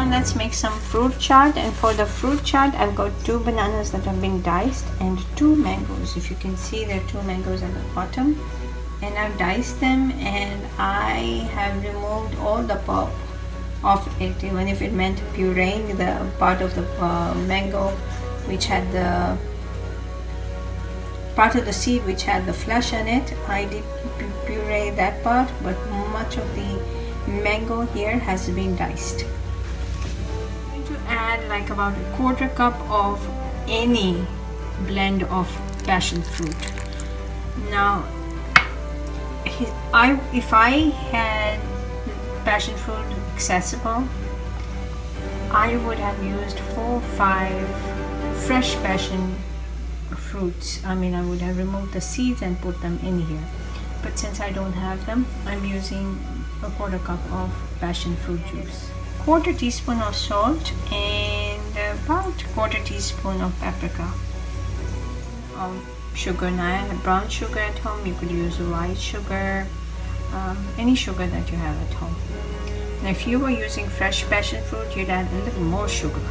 on, let's make some fruit chaat. And for the fruit chaat, I've got 2 bananas that have been diced and 2 mangoes. If you can see, there are 2 mangoes at the bottom, and I've diced them, and I have removed all the pulp of it, even if it meant pureeing the part of the mango which had the part of the seed which had the flesh in it. I did puree that part, but much of the mango here has been diced. I'm going to add like about a 1/4 cup of any blend of passion fruit. Now if I had passion fruit accessible, I would have used 4 or 5 fresh passion fruits. I mean, I would have removed the seeds and put them in here, but since I don't have them, I'm using a 1/4 cup of passion fruit juice, 1/4 teaspoon of salt, and about 1/4 teaspoon of paprika. Sugar. Now I have brown sugar at home. You could use white sugar, any sugar that you have at home. Now if you were using fresh passion fruit, you'd add a little more sugar,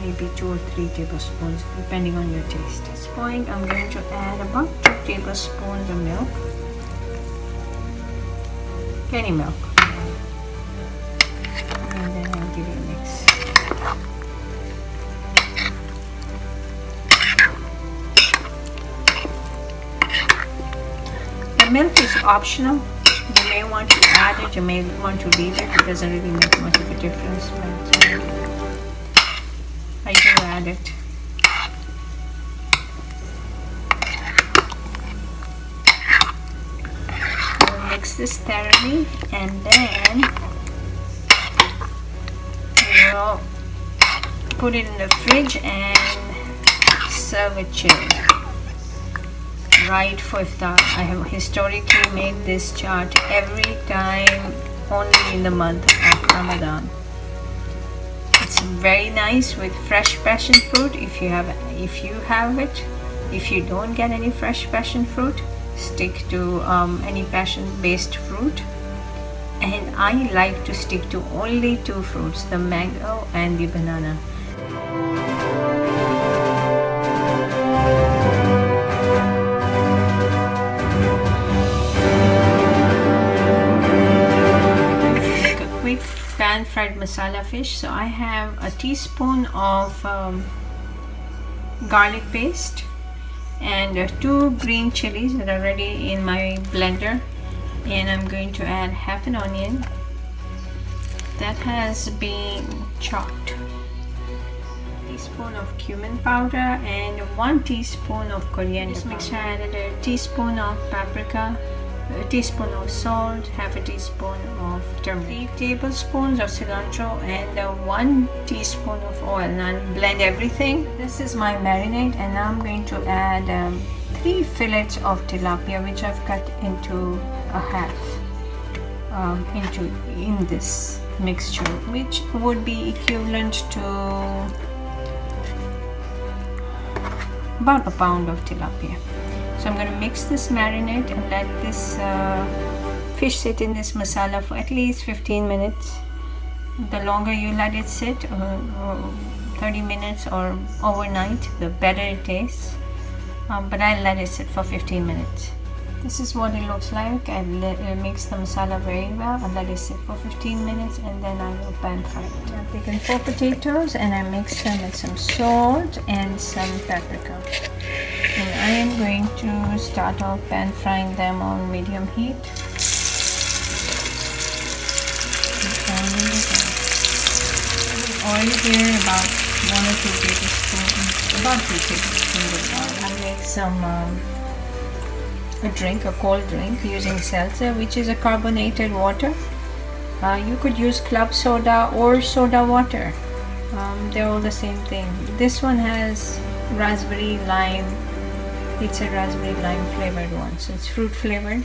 maybe 2 or 3 tablespoons depending on your taste. At this point, I'm going to add about 2 tablespoons of milk, any milk, and then I'll give it a mix. The milk is optional. You may want to add it, you may want to leave it. It doesn't really make much of a difference, but I do add it. I'll mix this thoroughly, and then we'll put it in the fridge and serve it chilled. Right for iftar. I have historically made this chaat every time only in the month of Ramadan. It's very nice with fresh passion fruit if you have it. If you don't get any fresh passion fruit, stick to any passion based fruit, and I like to stick to only 2 fruits, the mango and the banana. Pan fried masala fish. So I have a teaspoon of garlic paste and 2 green chilies that are ready in my blender, and I'm going to add half an onion that has been chopped, a teaspoon of cumin powder, and 1 teaspoon of coriander. This mixture I added a teaspoon of paprika, a teaspoon of salt, half a teaspoon of turmeric, 3 tablespoons of cilantro, and 1 teaspoon of oil. And I'll blend everything. This is my marinade, and now I'm going to add 3 fillets of tilapia, which I've cut into a half in this mixture, which would be equivalent to about a pound of tilapia. So I'm going to mix this marinade and let this fish sit in this masala for at least 15 minutes. The longer you let it sit, 30 minutes or overnight, the better it tastes. But I'll let it sit for 15 minutes. This is what it looks like. I've mixed the masala very well. I'll let it sit for 15 minutes, and then I will pan fry it. I've taken 4 potatoes and I mixed them with some salt and some paprika. And I am going to start off pan frying them on medium heat. Oil here, about 1 or 2 tablespoons, about 2 tablespoons of oil. I make some a cold drink using seltzer, which is a carbonated water. You could use club soda or soda water. They're all the same thing. This one has raspberry lime. It's a raspberry lime flavored one, so it's fruit flavored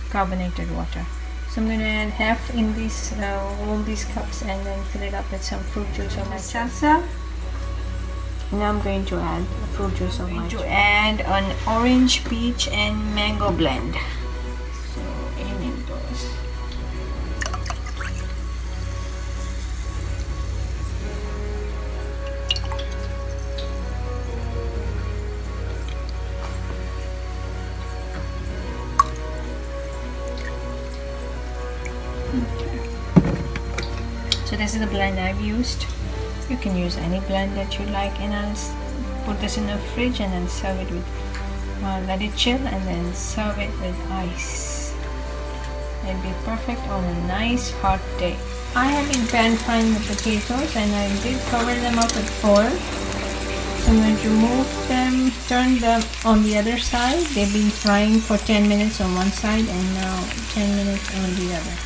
carbonated water. So I'm going to add half in these all these cups, and then fill it up with some fruit juice of my salsa. Now I'm going to add fruit juice of my choice. To add an orange, peach, and mango blend. So in those. This is the blend I've used. You can use any blend that you like, and I'll put this in the fridge and then serve it with let it chill and then serve it with ice. It'll be perfect on a nice hot day. I have been pan frying the potatoes and I did cover them up with foil. So I'm going to remove them, turn them on the other side. They've been frying for 10 minutes on one side and now 10 minutes on the other.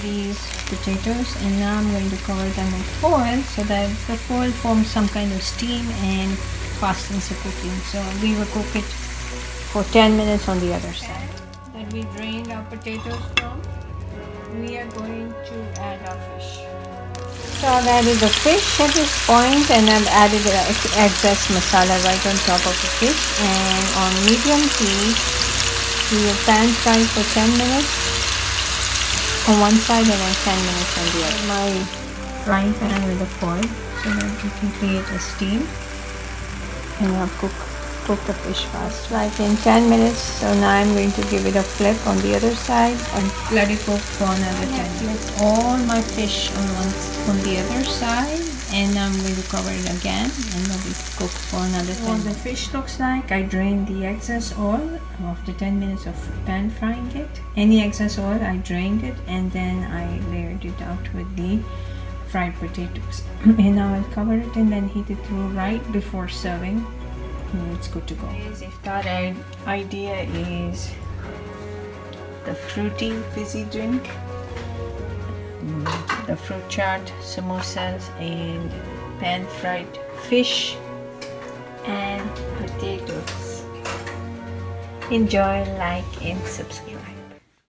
These potatoes, and now I'm going to cover them with foil so that the foil forms some kind of steam and fastens the cooking. So we will cook it for 10 minutes on the other side. That we drained our potatoes from, we are going to add our fish. So I've added the fish at this point, and I've added the excess masala right on top of the fish, and on medium heat we will pan fry for 10 minutes on one side and then 10 minutes on the other. My frying pan with the foil so that we can create a steam, and I'll cook the fish fast, like in 10 minutes. So now I'm going to give it a flip on the other side and let it cook for another 10 minutes. All my fish on the other side, and I'm going to cover it again and let it cook for another 10 minutes. What the fish looks like, I drained the excess oil after 10 minutes of pan frying it. Any excess oil, I drained it and then I layered it out with the fried potatoes. And now I'll cover it and then heat it through right before serving. And it's good to go. Today's Iftar idea is the fruity fizzy drink, the fruit chaat, samosas, and pan fried fish and potatoes. Enjoy, like, and subscribe.